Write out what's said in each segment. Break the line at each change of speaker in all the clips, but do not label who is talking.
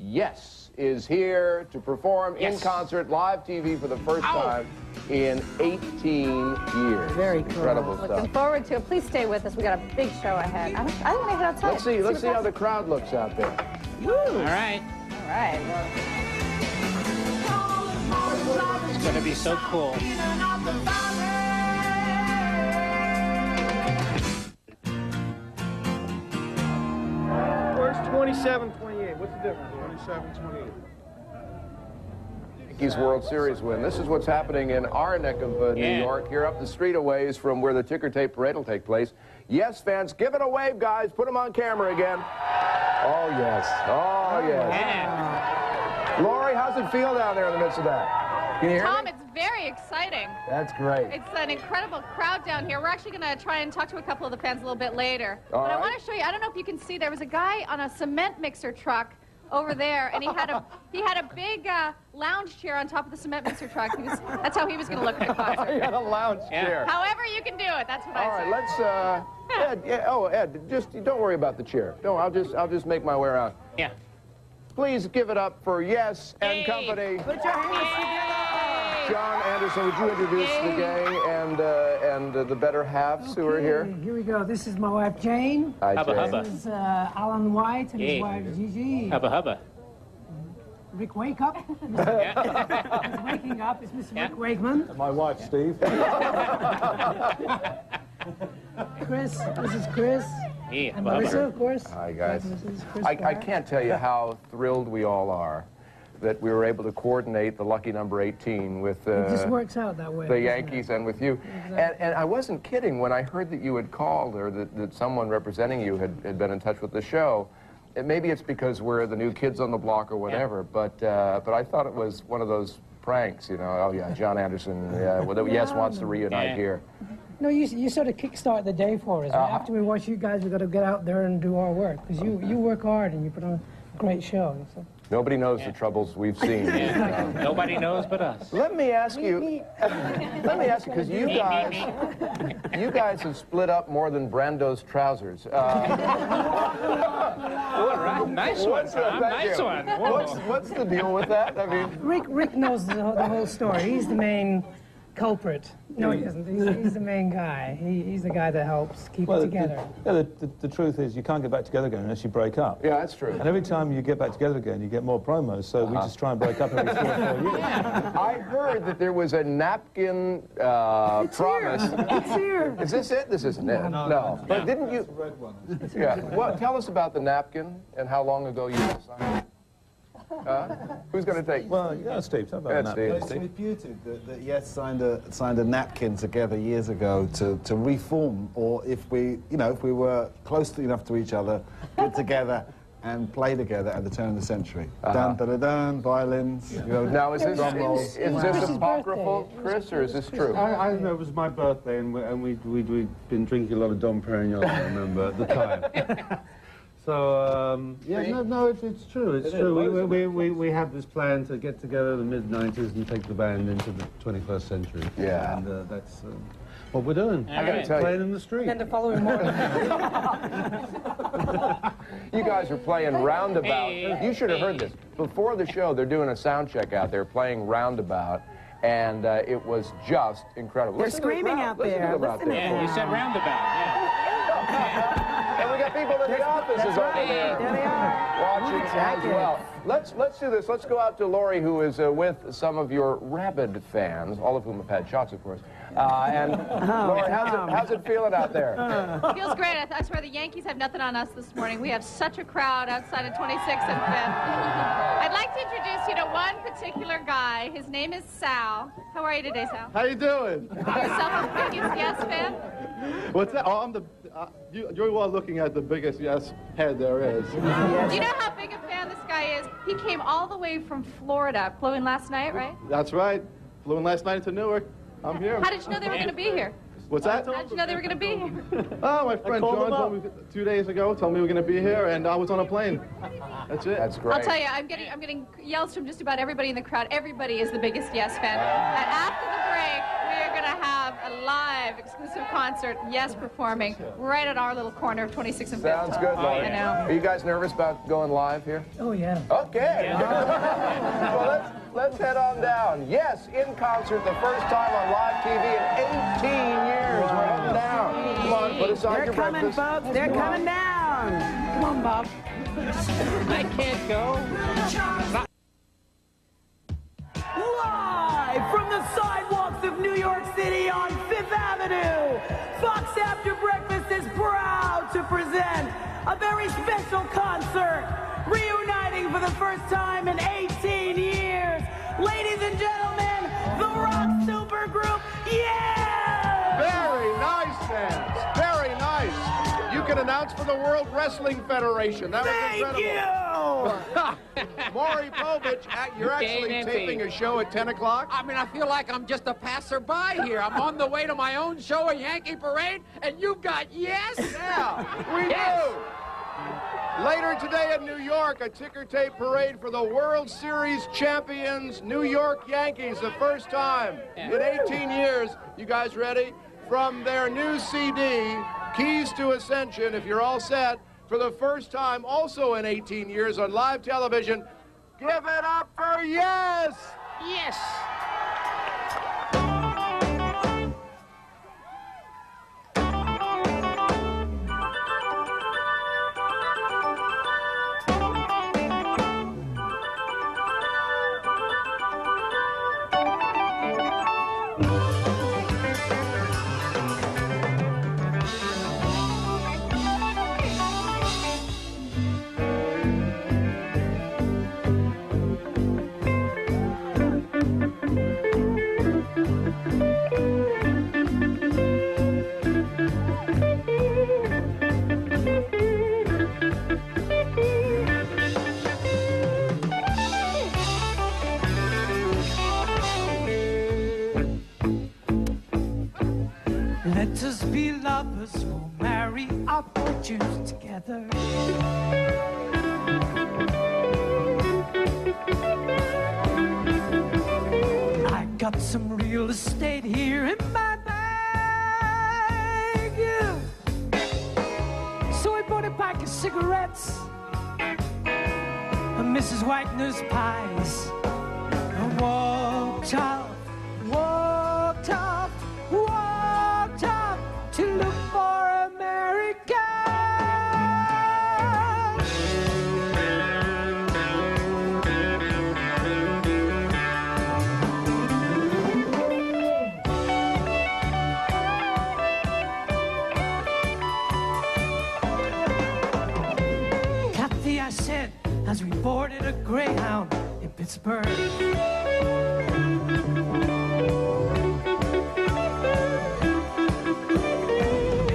Yes is here to perform in concert, live TV for the first time in 18 years.
Very cool.
Incredible stuff.
Looking forward to it. Please stay with us. We got a big show ahead. I don't want to head outside.
Let's see how the crowd looks out there.
Woo.
All right.
All right.
It's going to be so cool.
Where's 27-28? What's the difference? 27-28.
Yankees World Series win. This is what's happening in our neck of New York, here up the street a ways from where the ticker tape parade will take place. Yes, fans, give it a wave, guys. Put them on camera again. Oh, yes. Oh, yes.
Yeah.
Lori, how's it feel down there in the midst of that? Can you hear
Tom,
me?
it's very exciting.
That's great.
It's an incredible crowd down here. We're actually going to try and talk to a couple of the fans a little bit later.
All
but
right.
I want to show you, I don't know if you can see, there was a guy on a cement mixer truck over there, and he had a big lounge chair on top of the cement mixer truck. That's how he was going to look at the concert.
He had a lounge chair.
However you can do it, that's what I say.
All right, let's, Ed, just don't worry about the chair. No, I'll just make my way around.
Yeah.
Please give it up for Yes and Company.
Put your hands together.
John Anderson, would you introduce the gang and the better halves who are here?
Here we go. This is my wife, Jane.
Hi,
Hubba,
Jane.
hubba.
This is Alan White and his wife, Gigi.
Hubba, hubba.
Rick Wake Up. He's waking up. It's Mr. Rick Wakeman.
My wife, Steve.
Chris. This is Chris.
Yeah,
And
hubba,
Marissa,
hubba.
of course.
Hi, guys.
This is Chris
I
Pratt.
can't tell you how thrilled we all are that we were able to coordinate the lucky number 18 with
It just works out that way.
the
doesn't it?
Yankees and with you.
Exactly.
And I wasn't kidding when I heard that you had called or that someone representing you had been in touch with the show. Maybe it's because we're the new kids on the block or whatever, but I thought it was one of those pranks, you know. Oh, yeah, John Anderson, Yes wants to reunite here.
No, you sort of kickstart the day for us. After we watch you guys, we've got to get out there and do our work. Because you work hard and you put on a great show. So.
Nobody knows the troubles we've seen.
Nobody knows but us.
Let me ask you, because you guys have split up more than Brando's trousers.
All right. Nice one, Tom. Nice one.
What's the deal with that? I mean,
Rick knows the whole story. He's the main culprit. No, he isn't. He's the main guy. He's the guy that helps keep it together.
The truth is you can't get back together again unless you break up.
yeah, that's true.
And every time you get back together again, you get more promos, so we just try and break up every 3 or 4 years.
I heard that there was a napkin promise.
It's here.
Is this it? This isn't it. No. But didn't you?
The red one.
Yeah. Well, tell us about the napkin and how long ago you signed it. Who's going to take?
Well, yeah, Steve, talk about
Yeah,
that.
Steve.
It's reputed that Yes signed a napkin together years ago to reform, or if we were close enough to each other, get together and play together at the turn of the century. Dun dun dun dun, violins. You know,
Now, is this
Chris's
apocryphal,
birthday.
Chris, or is this true?
I know it was my birthday, and we'd been drinking a lot of Dom Perignon, I remember, at the time. So, it's true. It's true. We had this plan to get together in the mid-90s and take the band into the 21st century.
Yeah.
And that's what we're doing.
I gotta
tell you.
Playing in the street.
And the following morning.
You guys are playing Roundabout. You should have heard this. Before the show, they're doing a sound check out there, playing Roundabout, and it was just incredible.
They're screaming out there. Listen to
Yeah, you said Roundabout.
And we got people in the offices over there
There they are.
watching as well. Let's do this. Let's go out to Lori, who is with some of your rabid fans, all of whom have had shots, of course. And Lori, how's it feeling out there?
It feels great. I swear the Yankees have nothing on us this morning. We have such a crowd outside of 26th and 5th. I'd like to introduce you to one particular guy. His name is Sal. How are you today, Sal?
How you doing?
Are you yourself a biggest Yes fan?
What's that? Oh, I'm the. You are looking at the biggest Yes head there is.
Do you know how big a fan this guy is? He came all the way from Florida, flew in last night, right?
That's right. Flew in last night to Newark. I'm here.
How did you know they were going to be here?
What's that?
How did you know they were going to be here?
Oh, my friend John told me 2 days ago. Told me we were going to be here, and I was on a plane. That's it.
That's great.
I'll tell you, I'm getting yells from just about everybody in the crowd. Everybody is the biggest Yes fan. And after the break, we are going to have a live exclusive concert, Yes performing, right at our little corner of 26 and 5th.
Sounds good, Lauren.
I know.
Are you guys nervous about going live here?
Oh, yeah.
Okay. Well, let's head on down. Yes, in concert, the first time on live TV in 18 years. We're heading down. Come on, put aside your breakfast.
Folks. They're coming down.
Come on, Bob.
I can't go.
Live from the sidewalks of New York City on 5th Avenue, Fox After Breakfast is proud to present a very special concert, reuniting for the first time in 18 years. Ladies and gentlemen, the rock supergroup, yeah!
Very nice, Sam. Very nice. You can announce for the World Wrestling Federation. That was incredible.
Thank you!
Maury Povich, you're actually
Game
taping a show at 10 o'clock?
I mean, I feel like I'm just a passerby here. I'm on the way to my own show, a Yankee Parade, and you've got Yes?
Yeah, we do. Later today in New York, a ticker tape parade for the World Series champions, New York Yankees, the first time in 18 years. You guys ready? From their new CD, Keys to Ascension, if you're all set, for the first time also in 18 years on live television, give it up for Yes!
Yes.
Let us be lovers, we'll marry our fortunes together. I got some real estate here in my bag. So I bought a pack of cigarettes and Mrs. Wagner's pies. I walked off, walked off, walked off to look for America. Kathy, I said, as we boarded a Greyhound in Pittsburgh.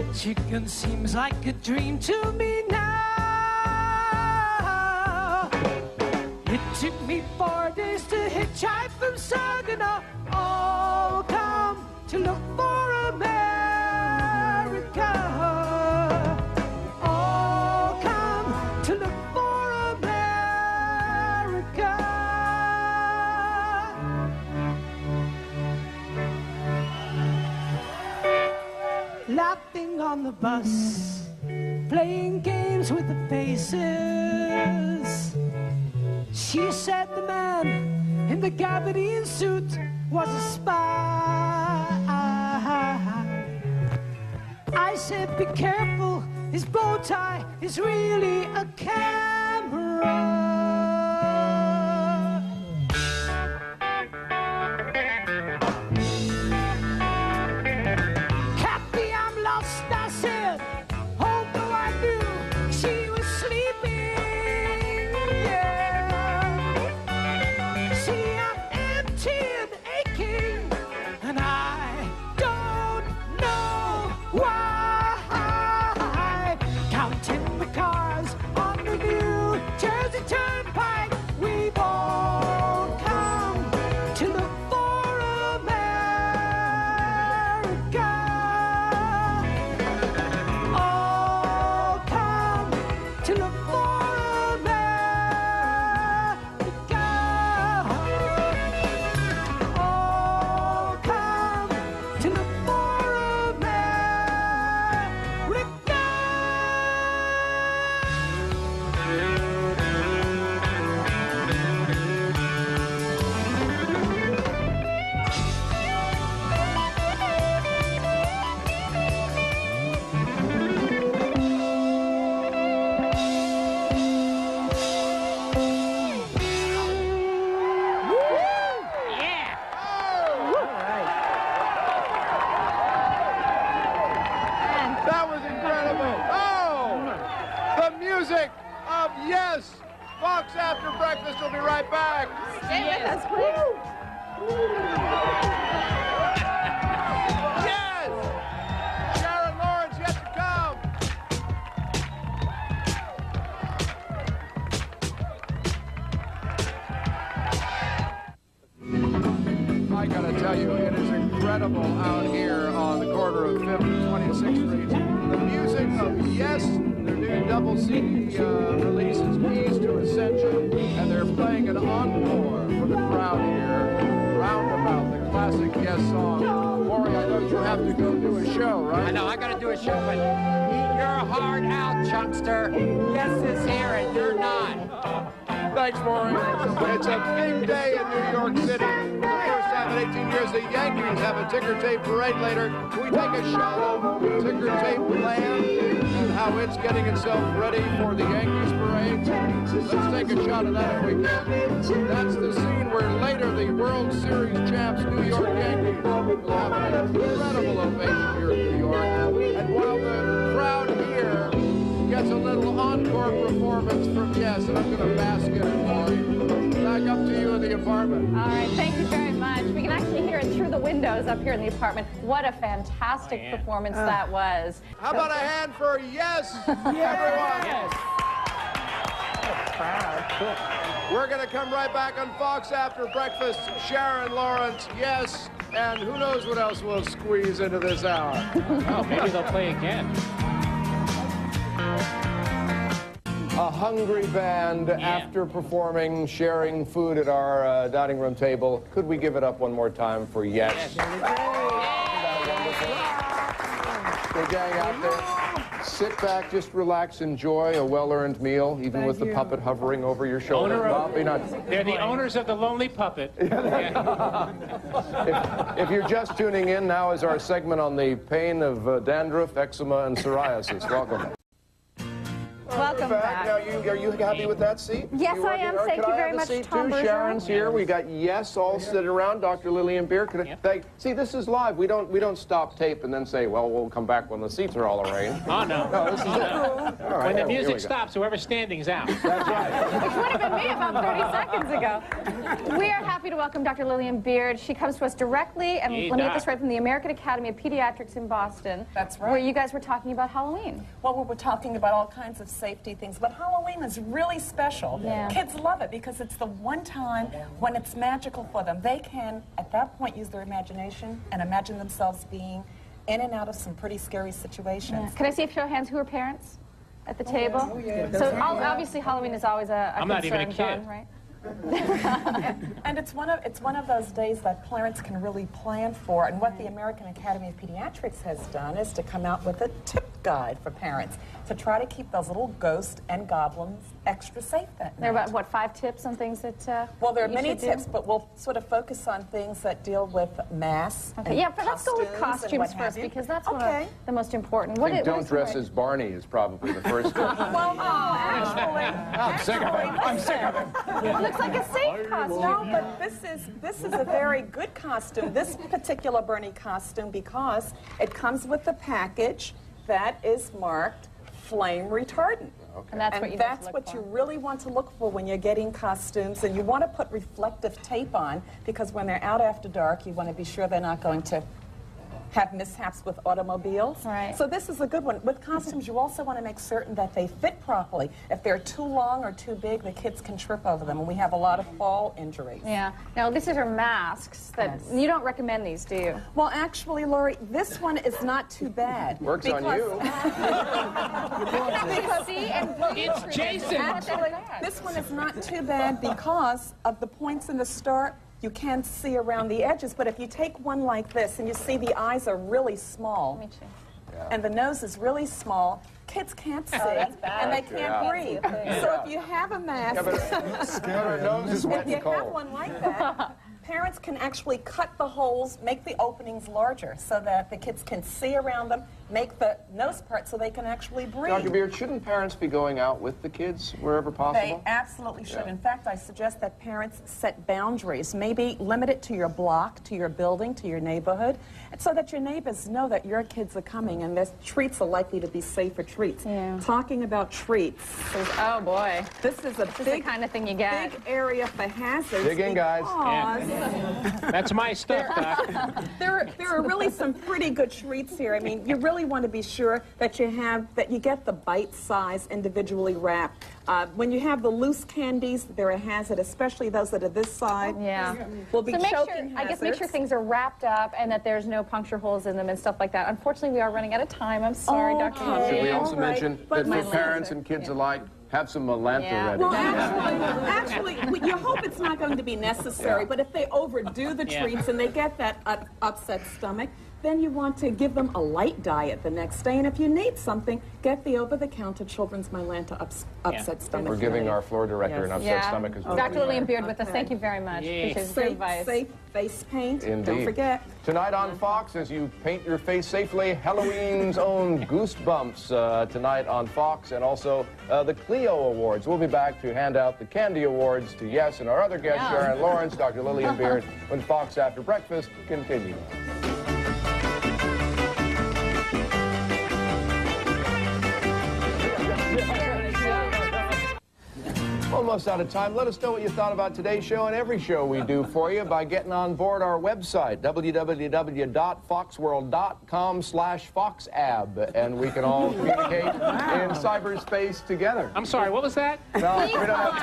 Michigan seems like a dream to me now. It took me 4 days to hitchhike from Saginaw. All come to look for America. All come to look for America. Laughing on the bus, playing games with the faces. She said the man in the gabardine suit was a spy. I said, be careful, his bow tie is really a camera. I said, although I knew she was sleeping, yeah. See, I'm empty and aching, and I don't know why. Counting the cars on the news.
Breakfast will be right back.
Stay with us, please.
Yes! Sharon Lawrence yet to come. I gotta tell you, it is incredible out here on the corner of 5th and 26th Street. The music of Yes, their new double CD release is Keys to Ascension, and they're playing an encore for the crowd here. Roundabout, the classic Yes song. Maury, I know you have to go do a show, right?
I know, I gotta do a show, but eat your heart out, Chuckster. Yes is here and you're not.
Thanks, Maury. It's a big day in New York City. For the first time in 18 years, the Yankees have a ticker tape parade later. Can we take a shot of ticker tape land and how it's getting itself ready for the Yankees parade? Let's take a shot of that if we can. That's the scene where later the World Series champs, New York Yankees, will have an incredible ovation here in New York. And while the crowd here gets a little encore performance from Yes, and I'm going to bask in it, Maury. Back up to you in the apartment.
All right, thank you very much. We can actually hear it through the windows up here in the apartment. What a fantastic performance that was.
How about a hand for Yes, everyone?
Yes.
We're going to come right back on Fox after breakfast. Sharon Lawrence, Yes, and who knows what else we'll squeeze into this hour.
Oh, maybe they'll play again.
A hungry band after performing, sharing food at our dining room table. Could we give it up one more time for Yes? The gang out there. Sit back, just relax, enjoy a well-earned meal, even with the puppet hovering over your shoulder.
They're the owners of the lonely puppet.
If you're just tuning in, now is our segment on the pain of dandruff, eczema, and psoriasis. Welcome.
Welcome back.
Now, are you happy with that seat?
Yes, I am. Thank you very much, Tom Bergeron.
Sharon's here. We got Yes all sitting around. Dr. Lillian Beer. See, this is live. We don't stop tape and then say, well, we'll come back when the seats are all arranged.
Oh, no.
No, this is it. All right,
When the music stops, whoever's standing is out.
That's right.
Which would have been me about 30 seconds ago. We are happy to welcome Dr. Lillian Beard. She comes to us directly, and let me get this right, from the American Academy of Pediatrics in Boston.
That's right.
Where you guys were talking about Halloween.
Well, we were talking about all kinds of safety things, but Halloween is really special.
Yeah.
Kids love it because it's the one time when it's magical for them. They can, at that point, use their imagination and imagine themselves being in and out of some pretty scary situations.
Yeah. Can I see a show of hands who are parents at the table?
Oh, yeah.
So obviously Halloween is always a
I'm not even a
concern,
kid.
John, right?
And it's one of those days that parents can really plan for. And what the American Academy of Pediatrics has done is to come out with a tip guide for parents to try to keep those little ghosts and goblins extra safe that night.
There are about, what, 5 tips on things that
well, there are
you
many
should do?
tips, but we'll sort of focus on things that deal with masks.
Okay, yeah, but let's go with costumes first, because that's one of the most important.
I think don't dress as Barney is probably the first tip.
Well, actually,
I'm sick of it. I'm sick of it.
It looks like a safe costume.
No, but this is a very good costume, this particular Bernie costume, because it comes with a package that is marked flame retardant.
Okay.
And that's what you
you really want to look for when you're getting costumes, and you want to put reflective tape on, because when they're out after dark, you want to be sure they're not going to have mishaps with automobiles.
Right.
So this is a good one. With costumes, you also want to make certain that they fit properly. If they're too long or too big, the kids can trip over them, and we have a lot of fall injuries.
Yeah. Now, these are masks that you don't recommend these, do you?
Well, actually, Lori, this one is not too bad.
Works on you.
It's Jason.
Actually, this one is not too bad because of the points in the star. You can't see around the edges, but if you take one like this and you see the eyes are really small and the nose is really small, kids can't see and they can't breathe. So if you have a mask, if you have one like that, parents can actually cut the holes, make the openings larger so that the kids can see around them, make the nose part so they can actually breathe.
Dr. Beard, shouldn't parents be going out with the kids wherever
They
possible?
absolutely should.
Yeah.
In fact, I suggest that parents set boundaries. Maybe limit it to your block, to your building, to your neighborhood, so that your neighbors know that your kids are coming and their treats are likely to be safer treats.
Yeah.
Talking about treats.
Oh boy.
This is a
This is
big,
the kind of thing you get.
big area for hazards.
Dig in, guys.
That's my stuff, Doc.
There are really some pretty good treats here. I mean, you really want to be sure that you get the bite-size individually wrapped. When you have the loose candies, they're a hazard, especially those that are this side.
Yeah.
Will be
So make sure,
choking
I guess make sure
hazards.
things are wrapped up and that there's no puncture holes in them and stuff like that. Unfortunately, we are running out of time. I'm sorry, Dr.
Should we
Beard.
also mention that
My
for parents
laser.
and kids alike, have some Malanta
Yeah.
ready?
Well, actually, you hope it's not going to be necessary, but if they overdo the treats and they get that upset stomach, then you want to give them a light diet the next day. And if you need something, get the over-the-counter children's Mylanta upset stomach.
We're giving our floor director an upset stomach as well.
Dr. Lillian Beard with us. Thank you very much. Appreciate your
Safe,
advice.
safe face paint.
Indeed.
Don't forget.
Tonight on Fox, as you paint your face safely, Halloween's own Goosebumps tonight on Fox, and also the Clio Awards. We'll be back to hand out the Candy Awards to Yes and our other guests, Sharon Lawrence, Dr. Lillian Beard, when Fox After Breakfast continues. Almost out of time. Let us know what you thought about today's show and every show we do for you by getting on board our website, www.foxworld.com/foxab, and we can all communicate in cyberspace together.
I'm sorry, what was that?
No, we don't have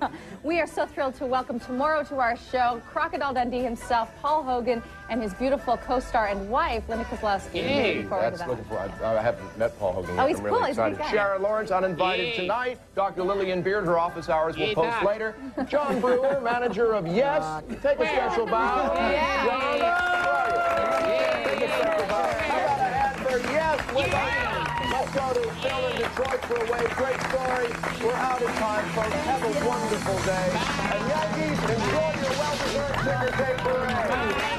time.
We are so thrilled to welcome tomorrow to our show Crocodile Dundee himself, Paul Hogan, and his beautiful co-star and wife, Linda Kozlowski.
Yay,
Looking forward to
that's
that.
looking for. I haven't met Paul Hogan yet.
Oh, he's
I'm really
cool. He's a good
excited.
guy.
Sharon Lawrence, uninvited
Yay.
tonight. Dr. Lillian Beard, her office hours will
Yay,
post
Doc.
later. John Brewer, manager of Yes. Take a special bow.
Yeah.
John, where are you? Take a special bow. How about a hand for Yes with us? Let's go to Phil in Detroit for a wave. Great story. We're out of time, folks. Have a wonderful day. And Yankees, enjoy your well-deserved ticker tape parade.